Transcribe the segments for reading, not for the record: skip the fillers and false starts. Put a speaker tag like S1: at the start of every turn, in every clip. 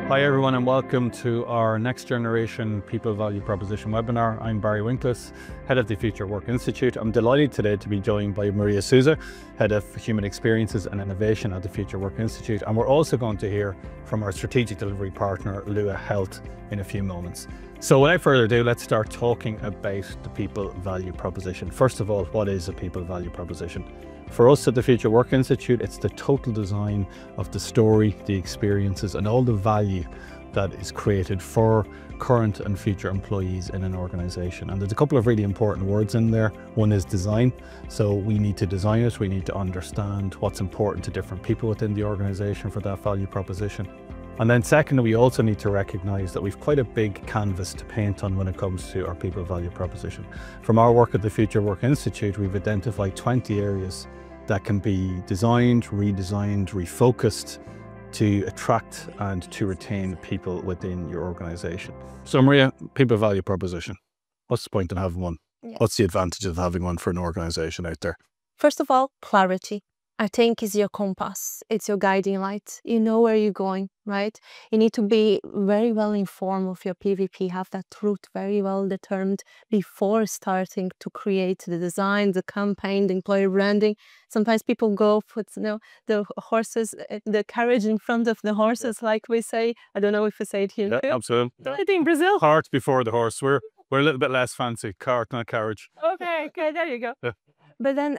S1: Hi everyone and welcome to our Next Generation People Value Proposition webinar. I'm Barry Winkles, Head of the Future Work Institute. I'm delighted today to be joined by Maria Souza, Head of Human Experiences and Innovation at the Future Work Institute. And we're also going to hear from our strategic delivery partner, Lua Health, in a few moments. So without further ado, let's start talking about the People Value Proposition. First of all, what is a People Value Proposition? For us at the Future Work Institute, it's the total design of the story, the experiences, and all the value that is created for current and future employees in an organization. And there's a couple of really important words in there. One is design. So we need to design it. We need to understand what's important to different people within the organization for that value proposition. And then second, we also need to recognize that we've quite a big canvas to paint on when it comes to our people value proposition. From our work at the Future Work Institute, we've identified 20 areas that can be designed, redesigned, refocused to attract and to retain people within your organization. So Maria, people value proposition. What's the point in having one?
S2: Yeah.
S1: What's the advantage of having one for an organization out there?
S2: First of all, clarity. I think is your compass. It's your guiding light. You know where you're going, right? You need to be very well informed of your PVP, have that route very well determined before starting to create the design, the campaign, the employer branding. Sometimes people go put, the horses, the carriage in front of the horses, like we say. I don't know if we say it here.
S1: Yeah, absolutely.
S2: I think in Brazil.
S1: Cart before the horse. We're a little bit less fancy. Cart, not carriage.
S2: Okay, there you go.
S1: Yeah.
S2: But then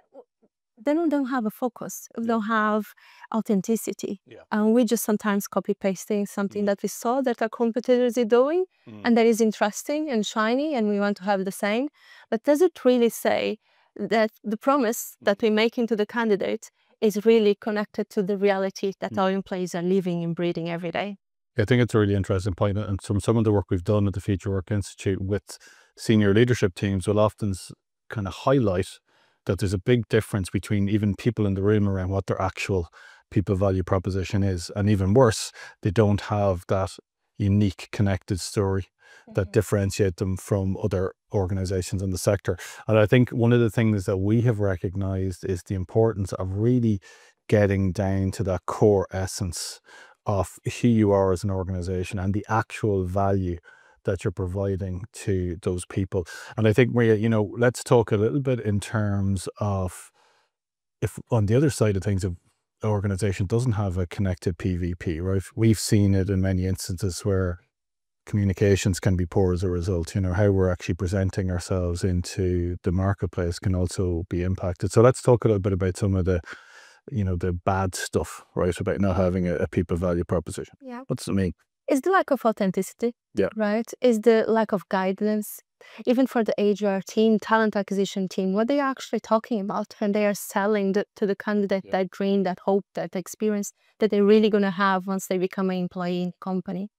S2: we don't have a focus, we don't have authenticity.
S1: Yeah.
S2: And we just sometimes copy pasting something that we saw that our competitors are doing and that is interesting and shiny and we want to have the same. But does it really say that the promise that we make into the candidate is really connected to the reality that our employees are living and breathing every day?
S1: I think it's a really interesting point, and some of the work we've done at the Future Work Institute with senior leadership teams will often kind of highlight that there's a big difference between even people in the room around what their actual people value proposition is. And even worse, they don't have that unique connected story that differentiate them from other organizations in the sector. And I think one of the things that we have recognized is the importance of really getting down to that core essence of who you are as an organization and the actual value that you're providing to those people. And I think, Maria, let's talk a little bit in terms of if on the other side of things, if an organization doesn't have a connected PVP, right? We've seen it in many instances where communications can be poor as a result. How we're actually presenting ourselves into the marketplace can also be impacted. So let's talk a little bit about some of the bad stuff, right, about not having a people value proposition.
S2: Yeah.
S1: What does it mean?
S2: It's the lack of authenticity, right? It's the lack of guidance. Even for the HR team, talent acquisition team, what they're actually talking about when they are selling to the candidate that dream, that hope, that experience that they're really going to have once they become an employee in the company.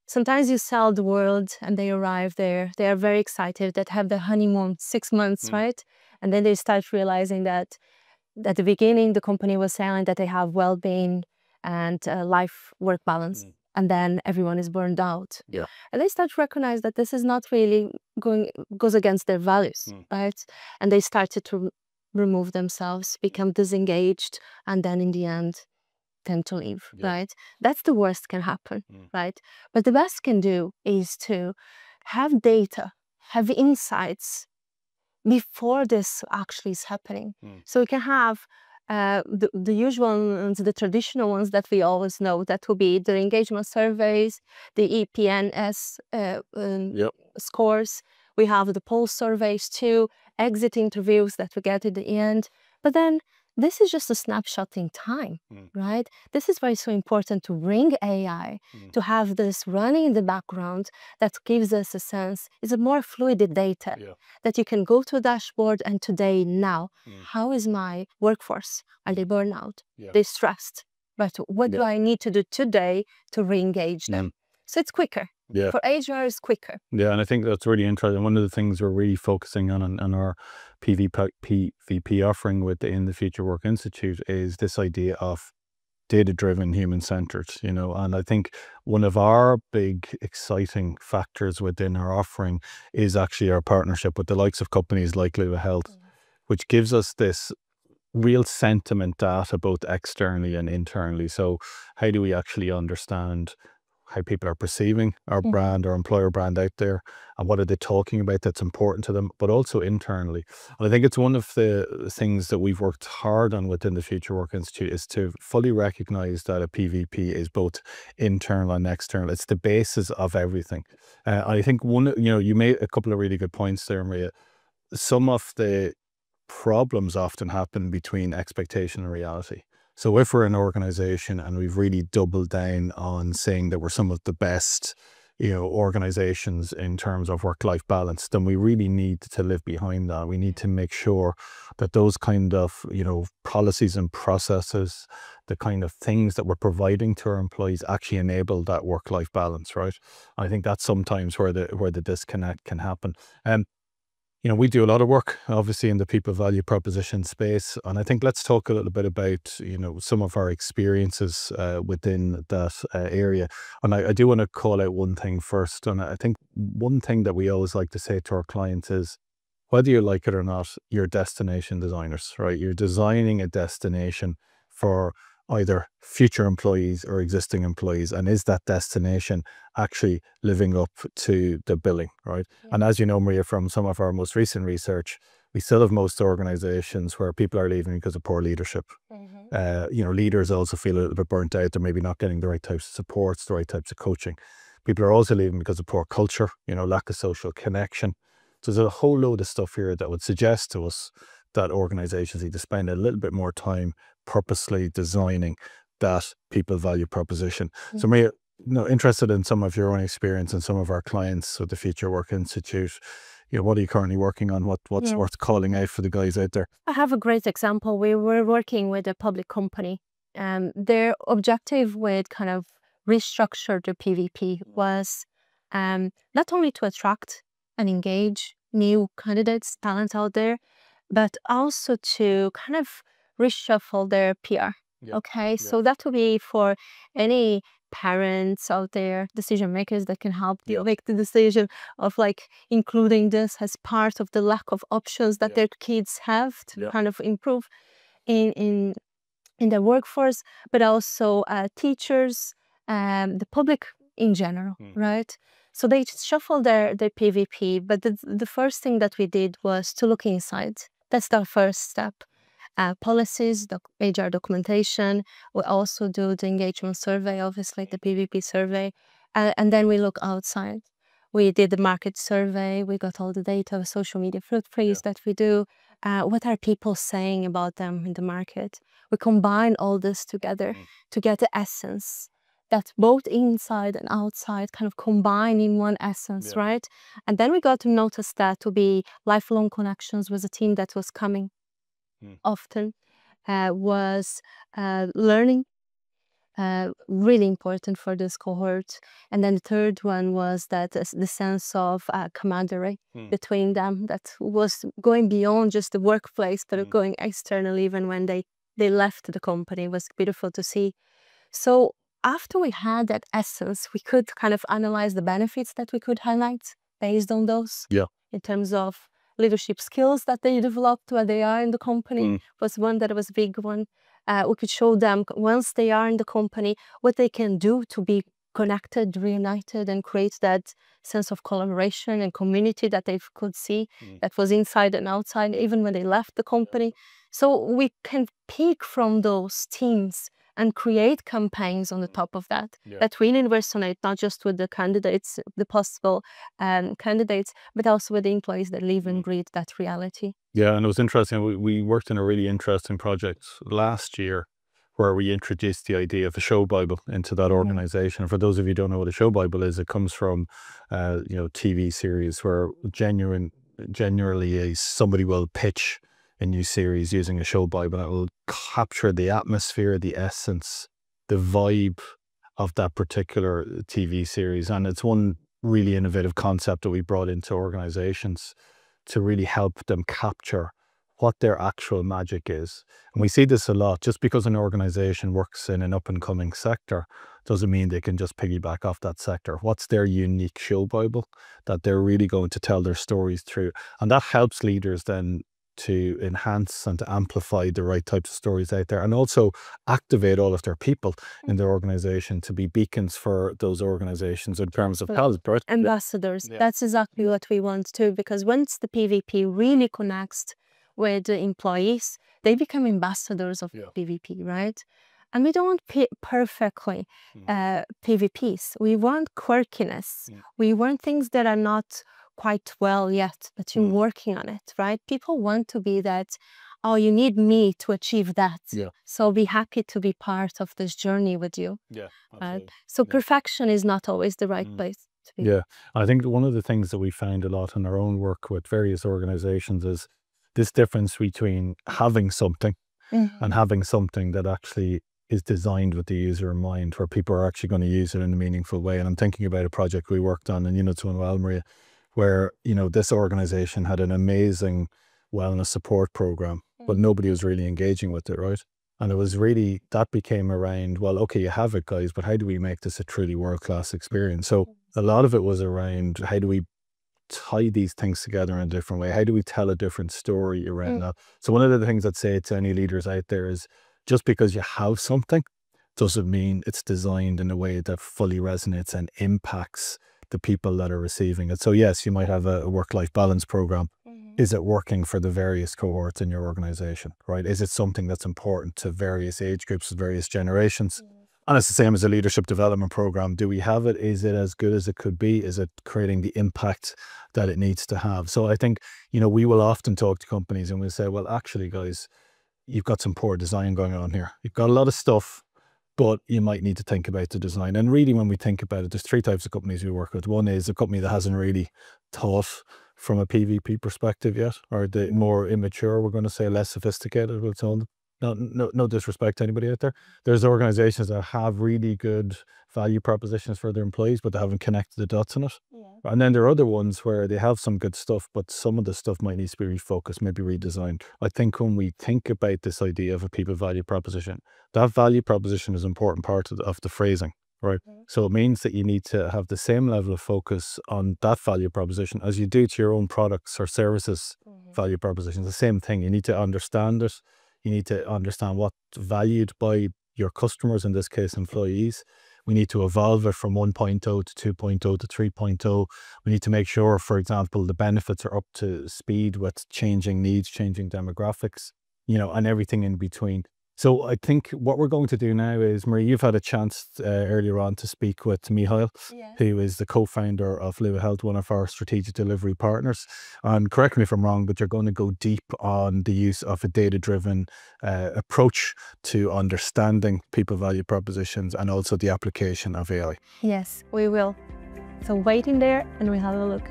S2: Sometimes you sell the world and they arrive there. They are very excited, that have the honeymoon 6 months, right? And then they start realizing that at the beginning, the company was selling that they have well-being and life-work balance. And then everyone is burned out.
S1: Yeah.
S2: And they start to recognize that this is not really goes against their values, right? And they started to remove themselves, become disengaged, and then in the end, tend to leave, right? That's the worst can happen, right? But the best can do is to have data, have insights before this actually is happening. So we can have the usual ones, the traditional ones that we always know, that will be the engagement surveys, the EPNS scores. We have the pulse surveys too, exit interviews that we get at the end. But then this is just a snapshot in time, right? This is why it's so important to bring AI, to have this running in the background that gives us a sense. It's a more fluid data that you can go to a dashboard and today, now, how is my workforce? Are they burned out? They're stressed, but what do I need to do today to re-engage them? So it's quicker.
S1: Yeah.
S2: For HR, it's quicker.
S1: Yeah, and I think that's really interesting. One of the things we're really focusing on our PVP offering within the Future Work Institute is this idea of data-driven, human-centered, and I think one of our big exciting factors within our offering is actually our partnership with the likes of companies like Lua Health, which gives us this real sentiment data both externally and internally. So how do we actually understand how people are perceiving our brand, our employer brand out there, and what are they talking about that's important to them, but also internally. And I think it's one of the things that we've worked hard on within the Future Work Institute is to fully recognize that a PVP is both internal and external. It's the basis of everything. I think you made a couple of really good points there, Maria. Some of the problems often happen between expectation and reality. So if we're an organization and we've really doubled down on saying that we're some of the best, organizations in terms of work-life balance, then we really need to live behind that. We need to make sure that those kind of, policies and processes, the kind of things that we're providing to our employees actually enable that work-life balance, right? I think that's sometimes where the disconnect can happen. We do a lot of work, obviously, in the people value proposition space. And I think let's talk a little bit about, some of our experiences within that area. And I do want to call out one thing first. And I think one thing that we always like to say to our clients is, whether you like it or not, you're destination designers, right? You're designing a destination for either future employees or existing employees. And is that destination actually living up to the billing, right? Yeah. And as you know, Maria, from some of our most recent research, we still have most organizations where people are leaving because of poor leadership. Leaders also feel a little bit burnt out. They're maybe not getting the right types of supports, the right types of coaching. People are also leaving because of poor culture, lack of social connection. So there's a whole load of stuff here that would suggest to us that organizations need to spend a little bit more time purposely designing that people value proposition. So Maria, interested in some of your own experience and some of our clients with the Future Work Institute, what are you currently working on? What's worth calling out for the guys out there?
S2: I have a great example. We were working with a public company, and their objective with kind of restructure the PVP was not only to attract and engage new candidates, talent out there, but also to kind of reshuffle their PR. Okay, so that would be for any parents out there, decision makers that can help make the decision of including this as part of the lack of options that their kids have to kind of improve in their workforce, but also teachers, the public in general, right? So they shuffle their PVP, but the first thing that we did was to look inside. That's the first step. Policies, HR documentation. We also do the engagement survey, obviously the PVP survey, and then we look outside. We did the market survey. We got all the data, social media footprints that we do. What are people saying about them in the market? We combine all this together to get the essence that both inside and outside kind of combine in one essence, right? And then we got to notice that to be lifelong connections with a team that was coming often, was learning, really important for this cohort. And then the third one was that the sense of camaraderie between them that was going beyond just the workplace, but going externally even when they left the company. It was beautiful to see. So after we had that essence, we could kind of analyze the benefits that we could highlight based on those. In terms of leadership skills that they developed while they are in the company was one that was a big one. We could show them once they are in the company what they can do to be connected, reunited, and create that sense of collaboration and community that they could see that was inside and outside, even when they left the company. So we can pick from those teams and create campaigns on the top of that that really resonate not just with the candidates, the possible candidates, but also with the employees that live and breathe that reality.
S1: Yeah, and it was interesting. We worked in a really interesting project last year where we introduced the idea of a show Bible into that organization. For those of you who don't know what a show Bible is, it comes from TV series where generally somebody will pitch a new series using a show Bible that will capture the atmosphere, the essence, the vibe of that particular TV series. And it's one really innovative concept that we brought into organizations to really help them capture what their actual magic is. And we see this a lot. Just because an organization works in an up-and-coming sector doesn't mean they can just piggyback off that sector. What's their unique show Bible that they're really going to tell their stories through? And that helps leaders then to enhance and to amplify the right types of stories out there, and also activate all of their people in their organization to be beacons for those organizations in terms of health, right?
S2: Ambassadors. Yeah. That's exactly what we want too, because once the PVP really connects with the employees, they become ambassadors of PVP, right? And we don't want perfectly PVPs. We want quirkiness. We want things that are not quite well yet, but you're working on it, right? People want to be that, oh, you need me to achieve that. Yeah. So be happy to be part of this journey with you. Yeah. So perfection is not always the right place to be.
S1: Yeah. I think one of the things that we found a lot in our own work with various organizations is this difference between having something and having something that actually is designed with the user in mind, where people are actually going to use it in a meaningful way. And I'm thinking about a project we worked on in Units 1 Well, Maria, where, you know, this organization had an amazing wellness support program, but nobody was really engaging with it, right? And it was really, that became around, well, okay, you have it, guys, but how do we make this a truly world-class experience? So a lot of it was around, how do we tie these things together in a different way? How do we tell a different story around that? So one of the things I'd say to any leaders out there is, just because you have something doesn't mean it's designed in a way that fully resonates and impacts the people that are receiving it. So yes, you might have a work-life balance program. Is it working for the various cohorts in your organization, right? Is it something that's important to various age groups, various generations? And it's the same as a leadership development program. Do we have it? Is it as good as it could be? Is it creating the impact that it needs to have? So I think, you know, we will often talk to companies and we'll say, well, actually, guys, you've got some poor design going on here. You've got a lot of stuff, but you might need to think about the design. And really, when we think about it, there's three types of companies we work with. One is a company that hasn't really thought from a PVP perspective yet, or the more immature, we're going to say less sophisticated with its own. No disrespect to anybody out there. There's organizations that have really good value propositions for their employees, but they haven't connected the dots on it. And then there are other ones where they have some good stuff, but some of the stuff might need to be refocused, maybe redesigned. I think when we think about this idea of a people value proposition, that value proposition is an important part of the phrasing, right? So it means that you need to have the same level of focus on that value proposition as you do to your own products or services value proposition. The same thing. You need to understand it. You need to understand what's valued by your customers, in this case, employees. We need to evolve it from 1.0 to 2.0 to 3.0. We need to make sure, for example, the benefits are up to speed with changing needs, changing demographics, you know, and everything in between. So I think what we're going to do now is, Marie, you've had a chance earlier on to speak with Michael, who is the co-founder of Lua Health, one of our strategic delivery partners. And correct me if I'm wrong, but you're going to go deep on the use of a data-driven approach to understanding people value propositions and also the application of AI.
S2: Yes, we will. So wait in there and we'll have a look.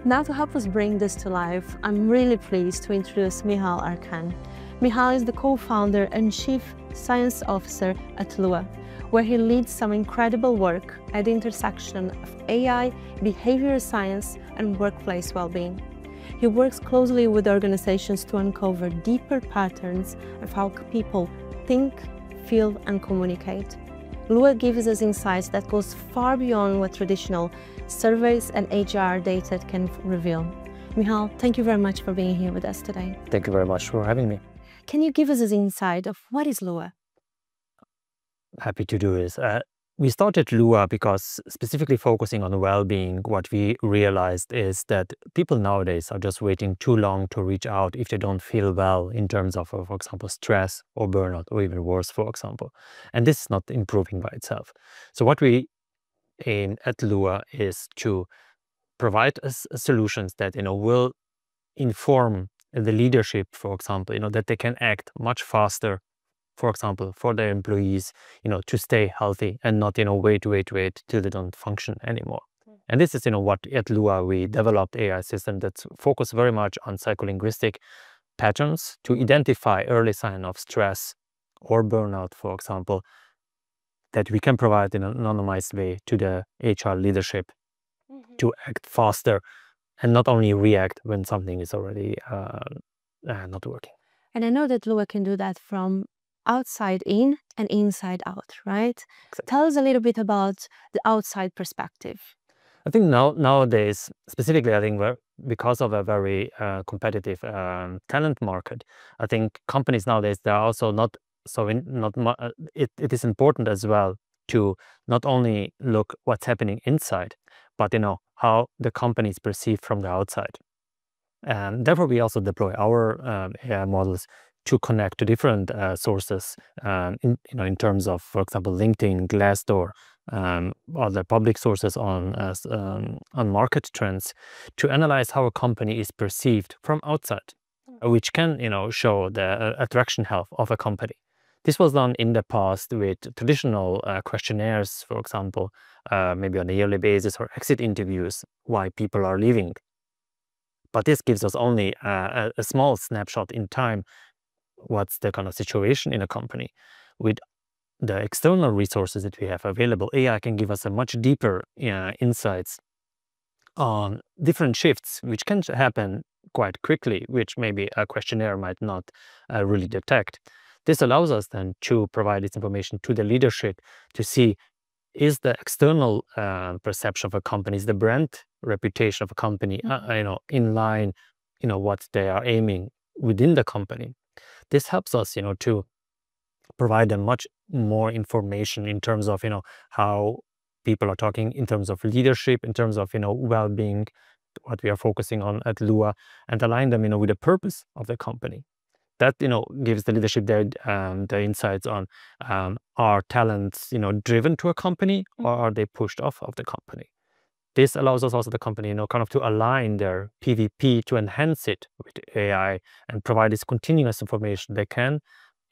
S2: Now, to help us bring this to life, I'm really pleased to introduce Michal Arkan. Michal is the co-founder and chief science officer at Lua, where he leads some incredible work at the intersection of AI, behavioral science, and workplace well-being. He works closely with organizations to uncover deeper patterns of how people think, feel, and communicate. Lua gives us insights that goes far beyond what traditional surveys and HR data can reveal. Michal, thank you very much for being here with us today.
S3: Thank you very much for having me.
S2: Can you give us an insight of what is Lua?
S3: Happy to do this. We started Lua because, specifically focusing on well-being, what we realized is that people nowadays are just waiting too long to reach out if they don't feel well in terms of, for example, stress or burnout, or even worse, for example. And this is not improving by itself. So what we aim at Lua is to provide solutions that, will inform the leadership, for example, that they can act much faster, for example, for their employees, to stay healthy and not, wait till they don't function anymore. And this is, what at Lua we developed AI system that's focused very much on psycholinguistic patterns to identify early sign of stress or burnout, for example, that we can provide in an anonymized way to the HR leadership to act faster and not only react when something is already not working.
S2: And I know that Lua can do that from outside in and inside out, right? Exactly. Tell us a little bit about the outside perspective.
S3: I think nowadays, specifically, I think because of a very competitive talent market, I think companies nowadays, they are also not so it is important as well to not only look what's happening inside, but how the company is perceived from the outside. And therefore, we also deploy our AI models to connect to different sources, in terms of, for example, LinkedIn, Glassdoor, other public sources on market trends, to analyze how a company is perceived from outside, which can show the attraction health of a company. This was done in the past with traditional questionnaires, for example, maybe on a yearly basis, or exit interviews, why people are leaving. But this gives us only a small snapshot in time, what's the kind of situation in a company. With the external resources that we have available, AI can give us a much deeper insights on different shifts, which can happen quite quickly, which maybe a questionnaire might not really detect. This allows us then to provide this information to the leadership to see, is the external perception of a company, is the brand reputation of a company, in line, what they are aiming within the company. This helps us, to provide them much more information in terms of, how people are talking, in terms of leadership, in terms of, well-being, what we are focusing on at Lua, and align them, with the purpose of the company. That, gives the leadership the insights on, are talents, driven to a company, or are they pushed off of the company? This allows us also, the company, kind of to align their PVP, to enhance it with AI and provide this continuous information. They can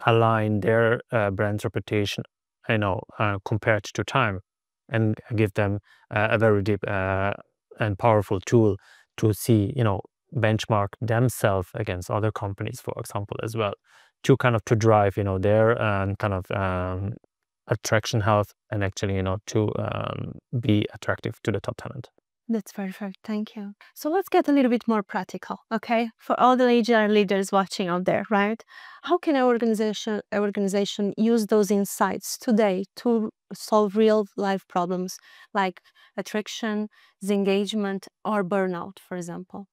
S3: align their brand's reputation, compared to time, and give them a very deep and powerful tool to see, benchmark themselves against other companies, for example, as well, to kind of to drive, their kind of attraction health, and actually, to be attractive to the top talent.
S2: That's perfect. Thank you. So let's get a little bit more practical, okay? For all the HR leaders watching out there, right? How can our organization use those insights today to solve real life problems like attraction, disengagement, or burnout, for example?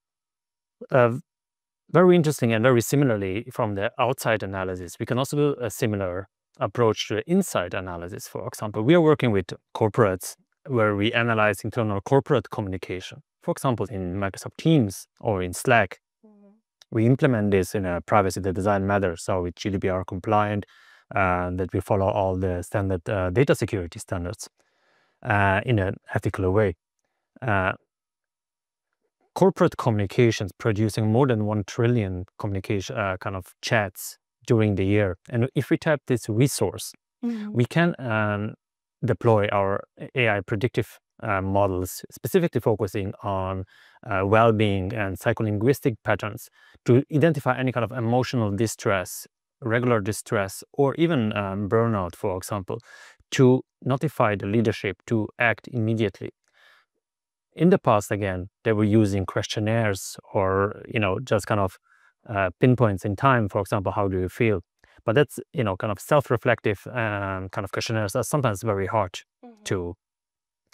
S3: Very interesting, and very similarly from the outside analysis, we can also do a similar approach to the inside analysis. For example, we are working with corporates where we analyze internal corporate communication. For example, in Microsoft Teams or in Slack, we implement this in a privacy that design matters, so with GDPR compliant, that we follow all the standard data security standards in an ethical way. Corporate communications producing more than 1 trillion communication kind of chats during the year. And if we tap this resource, we can deploy our AI predictive models, specifically focusing on well-being and psycholinguistic patterns, to identify any kind of emotional distress, regular distress, or even burnout, for example, to notify the leadership to act immediately. In the past, again, they were using questionnaires or, just kind of pinpoints in time, for example, how do you feel? But that's, kind of self-reflective kind of questionnaires are sometimes very hard to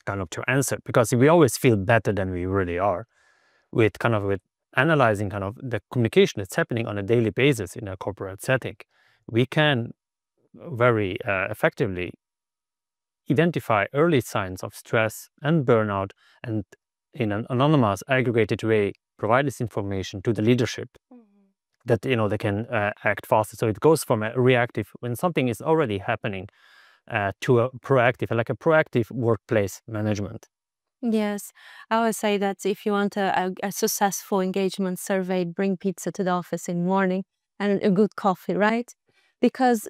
S3: kind of to answer, because we always feel better than we really are. With analyzing kind of the communication that's happening on a daily basis in a corporate setting, we can very effectively identify early signs of stress and burnout, and in an anonymous, aggregated way, provide this information to the leadership that, they can act faster. So it goes from a reactive, when something is already happening, to a proactive, like a proactive workplace management.
S2: Yes, I always say that if you want a successful engagement survey, bring pizza to the office in the morning and a good coffee, right? Because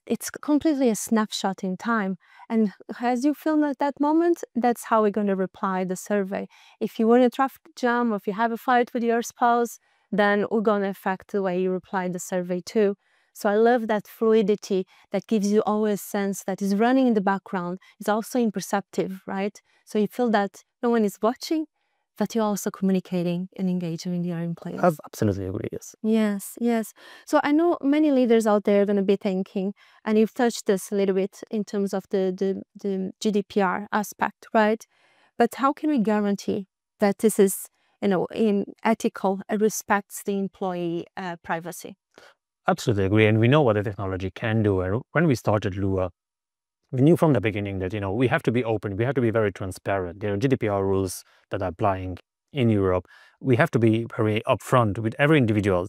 S2: it's completely a snapshot in time. And as you feel at that moment, that's how we're going to reply the survey. If you were in a traffic jam, or if you have a fight with your spouse, then we're going to affect the way you reply the survey too. So I love that fluidity that gives you always sense that is running in the background. It's also imperceptive, right? So you feel that no one is watching, but you're also communicating and engaging with your employees.
S3: I absolutely agree, yes.
S2: Yes, yes. So I know many leaders out there are going to be thinking, and you've touched this a little bit in terms of the GDPR aspect, right? But how can we guarantee that this is, ethical and respects the employee privacy?
S3: Absolutely agree. And we know what the technology can do. And when we started Lua, we knew from the beginning that, we have to be open. We have to be very transparent. There are GDPR rules that are applying in Europe. We have to be very upfront with every individual,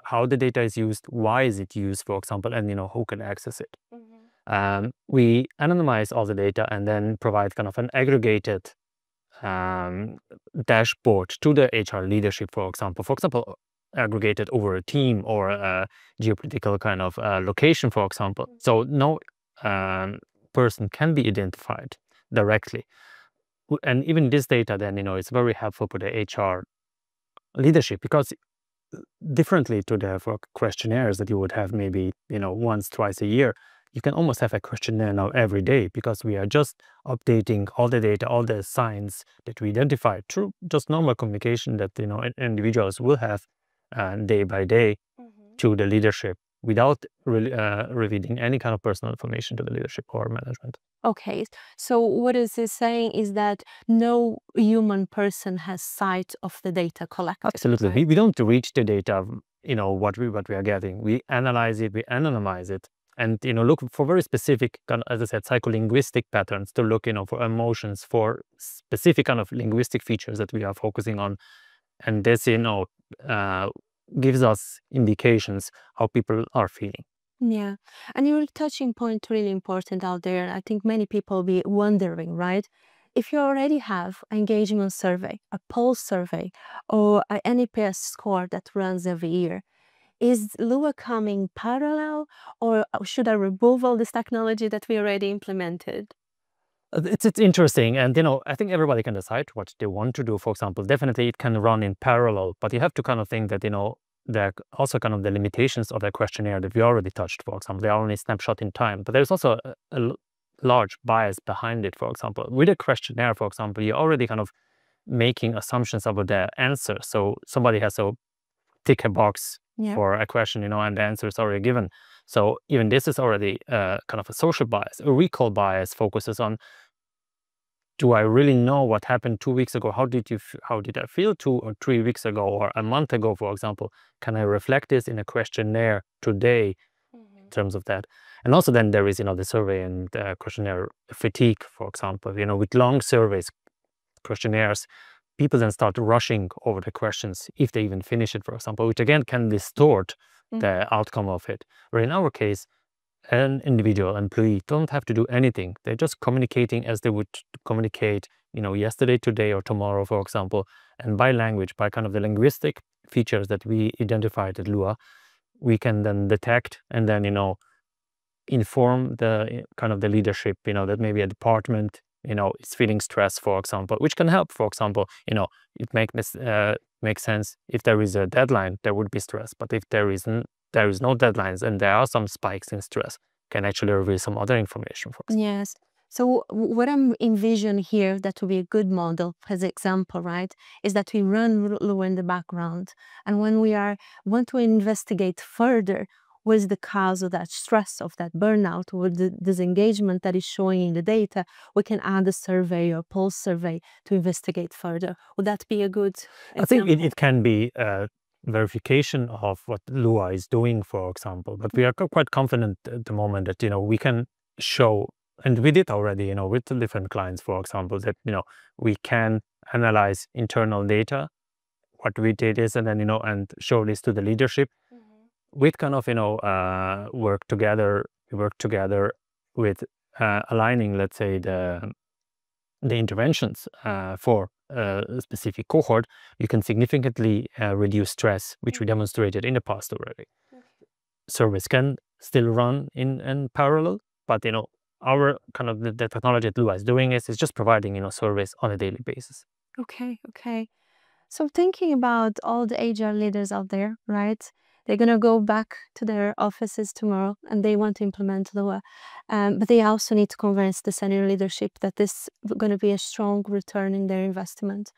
S3: how the data is used, why is it used, for example, and, who can access it. We anonymize all the data and then provide kind of an aggregated dashboard to the HR leadership, for example, aggregated over a team or a geopolitical kind of location, for example. So no person can be identified directly. And even this data then, it's very helpful for the HR leadership, because differently to the questionnaires that you would have maybe, once, twice a year, you can almost have a questionnaire now every day, because we are just updating all the data, all the signs that we identify through just normal communication that, individuals will have day by day to the leadership, without really revealing any kind of personal information to the leadership or management.
S2: Okay, so what is this saying is that no human person has sight of the data collected.
S3: Absolutely.
S2: Right?
S3: We don't reach the data, what we are getting. We analyze it, we anonymize it, and look for very specific, as I said, psycholinguistic patterns to look, for emotions, for specific kind of linguistic features that we are focusing on, and this, gives us indications how people are feeling.
S2: Yeah, and your touching point really important out there. And I think many people be wondering, right? If you already have an engagement survey, a pulse survey, or an NPS score that runs every year, is Lua coming parallel, or should I remove all this technology that we already implemented?
S3: It's interesting, and I think everybody can decide what they want to do. For example, definitely it can run in parallel, but you have to kind of think that there are also kind of the limitations of the questionnaire that we already touched. For example, they are only snapshot in time, but there's also a large bias behind it. For example, with a questionnaire, for example, you're already kind of making assumptions about the answer. So somebody has to tick a box for a question, and the answer is already given. So even this is already kind of a social bias. A recall bias focuses on, do I really know what happened 2 weeks ago? How did I feel 2 or 3 weeks ago, or a month ago, for example? Can I reflect this in a questionnaire today in terms of that? And also then there is, the survey and questionnaire fatigue, for example. With long surveys, questionnaires, people then start rushing over the questions if they even finish it, for example, which again can distort the outcome of it. Where in our case, an individual employee don't have to do anything. They're just communicating as they would communicate, yesterday, today, or tomorrow, for example. And by language, by kind of the linguistic features that we identified at Lua, we can then detect and then, inform the kind of the leadership, that maybe a department, is feeling stress, for example, which can help. For example, it makes sense if there is a deadline, there would be stress. But if there is no deadlines and there are some spikes in stress, can actually reveal some other information for us.
S2: Yes. So what I'm envisioning here that would be a good model as example, right, is that we run Lua in the background. And when we want to investigate further what is the cause of that stress, of that burnout, or the disengagement that is showing in the data, we can add a survey or pulse survey to investigate further. Would that be a good example?
S3: I think it can be verification of what Lua is doing, for example. But we are quite confident at the moment that, we can show, and we did already, with the different clients, for example, that, we can analyze internal data, what we did is, and then, and show this to the leadership. With kind of, we work together with aligning, let's say, the interventions for a specific cohort. You can significantly reduce stress, which we demonstrated in the past already. Surveys can still run in parallel, but our kind of the technology that Lua is doing is just providing surveys on a daily basis.
S2: Okay. So thinking about all the HR leaders out there, right? They're gonna go back to their offices tomorrow and they want to implement Lua, but they also need to convince the senior leadership that this is going to be a strong return in their investment.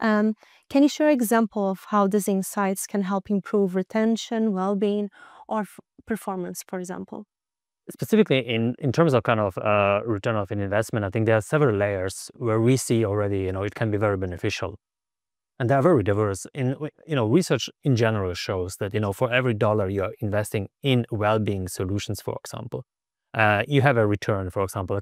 S2: Can you share an example of how these insights can help improve retention, well-being, or performance, for example?
S3: specifically in terms of kind of return of investment, I think there are several layers where we see already, it can be very beneficial. And they are very diverse. Research in general shows that, for every dollar you are investing in well-being solutions, for example, you have a return, for example.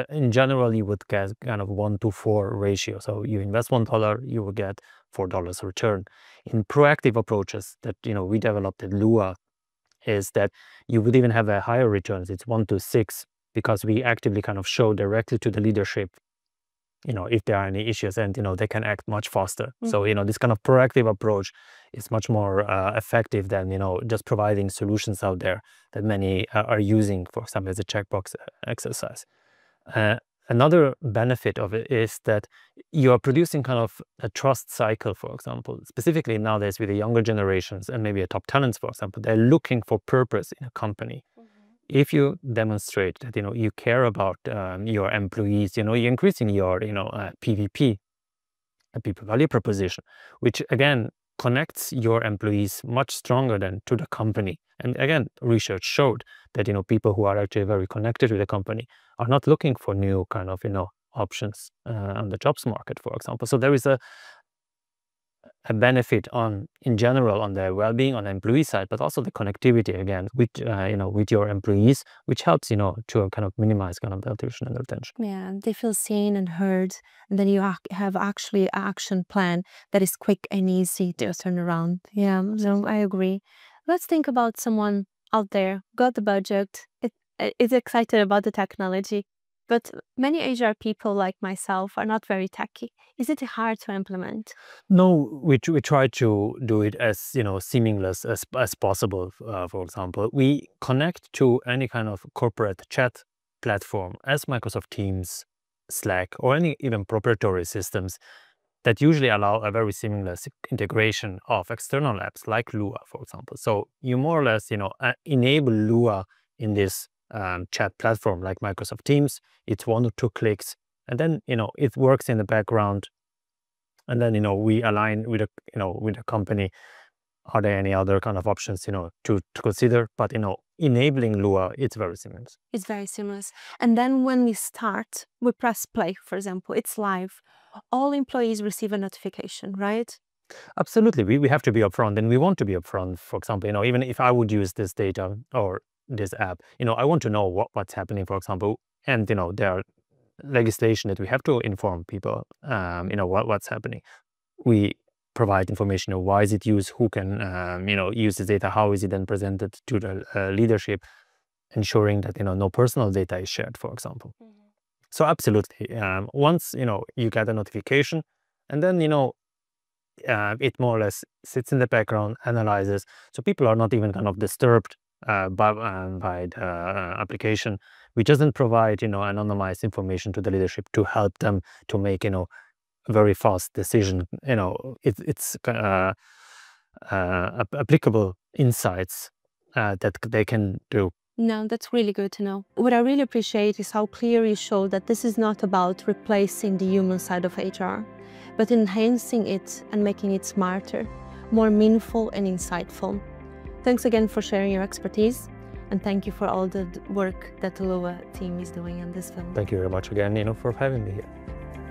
S3: In general, you would get kind of 1 to 4 ratio. So you invest $1, you will get $4 return. In proactive approaches that, we developed at Lua, is that you would even have a higher returns. It's 1 to 6, because we actively kind of show directly to the leadership, if there are any issues, and, they can act much faster. So, this kind of proactive approach is much more effective than, just providing solutions out there that many are using, for example, as a checkbox exercise. Another benefit of it is that you are producing kind of a trust cycle, for example, specifically nowadays with the younger generations and maybe top talents, for example, they're looking for purpose in a company. If you demonstrate that, you care about your employees, you're increasing your, PVP, a people value proposition, which again connects your employees much stronger than to the company. And again, research showed that, people who are actually very connected with the company are not looking for new kind of, options on the jobs market, for example. So there is a benefit in general on the well-being on the employee side, but also the connectivity again with with your employees, which helps to kind of minimize kind of the attrition and retention.
S2: Yeah, they feel seen and heard, and then you have actually an action plan that is quick and easy to turn around. Yeah, so I agree. Let's think about someone out there got the budget, is excited about the technology, but many HR people like myself are not very techy. Is it hard to implement?
S3: No, we try to do it as seamless as possible. For example, we connect to any kind of corporate chat platform as Microsoft Teams, Slack, or any even proprietary systems that usually allow a very seamless integration of external apps like Lua, for example. So you more or less enable Lua in this chat platform like Microsoft Teams. It's 1 or 2 clicks, and then it works in the background, and then we align with the company. Are there any other kind of options to consider? But enabling Lua, it's very seamless.
S2: It's very seamless. And then when we start, we press play, for example, it's live. All employees receive a notification, right?
S3: Absolutely. We have to be upfront, and we want to be upfront. For example, even if I would use this data or this app, I want to know what's happening, for example, and there are legislation that we have to inform people what's happening. We provide information of why is it used, who can use this data, how is it then presented to the leadership, ensuring that no personal data is shared, for example. So absolutely, once you get a notification, and then it more or less sits in the background, analyzes, so people are not even kind of disturbed by the application. We just then provide anonymized information to the leadership to help them to make a very fast decision. It's applicable insights that they can do.
S2: No, that's really good to know. What I really appreciate is how clear you show that this is not about replacing the human side of HR, but enhancing it and making it smarter, more meaningful and insightful. Thanks again for sharing your expertise, and thank you for all the work that the Lua team is doing in this film.
S3: Thank you very much again, for having me here.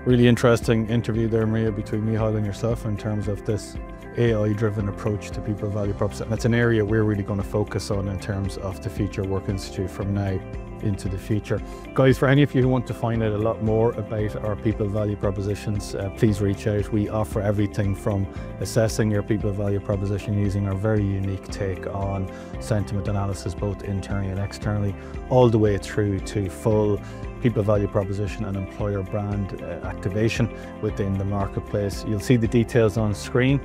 S1: Really interesting interview there, Maria, between Michal and yourself in terms of this AI-driven approach to people value proposition. That's an area we're really going to focus on in terms of the Future Work Institute from now into the future. Guys, for any of you who want to find out a lot more about our people value propositions, please reach out. We offer everything from assessing your people value proposition using our very unique take on sentiment analysis, both internally and externally, all the way through to full people value proposition and employer brand activation within the marketplace. You'll see the details on screen.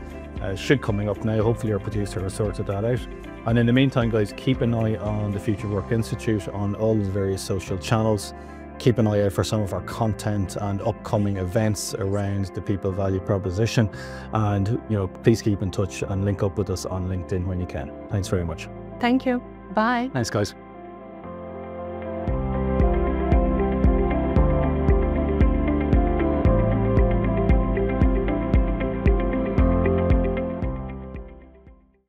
S1: Should coming up now. Hopefully our producer has sorted that out. And in the meantime, guys, keep an eye on the Future Work Institute on all the various social channels. Keep an eye out for some of our content and upcoming events around the people value proposition. And please keep in touch and link up with us on LinkedIn when you can. Thanks very much.
S2: Thank you. Bye.
S1: Thanks, guys.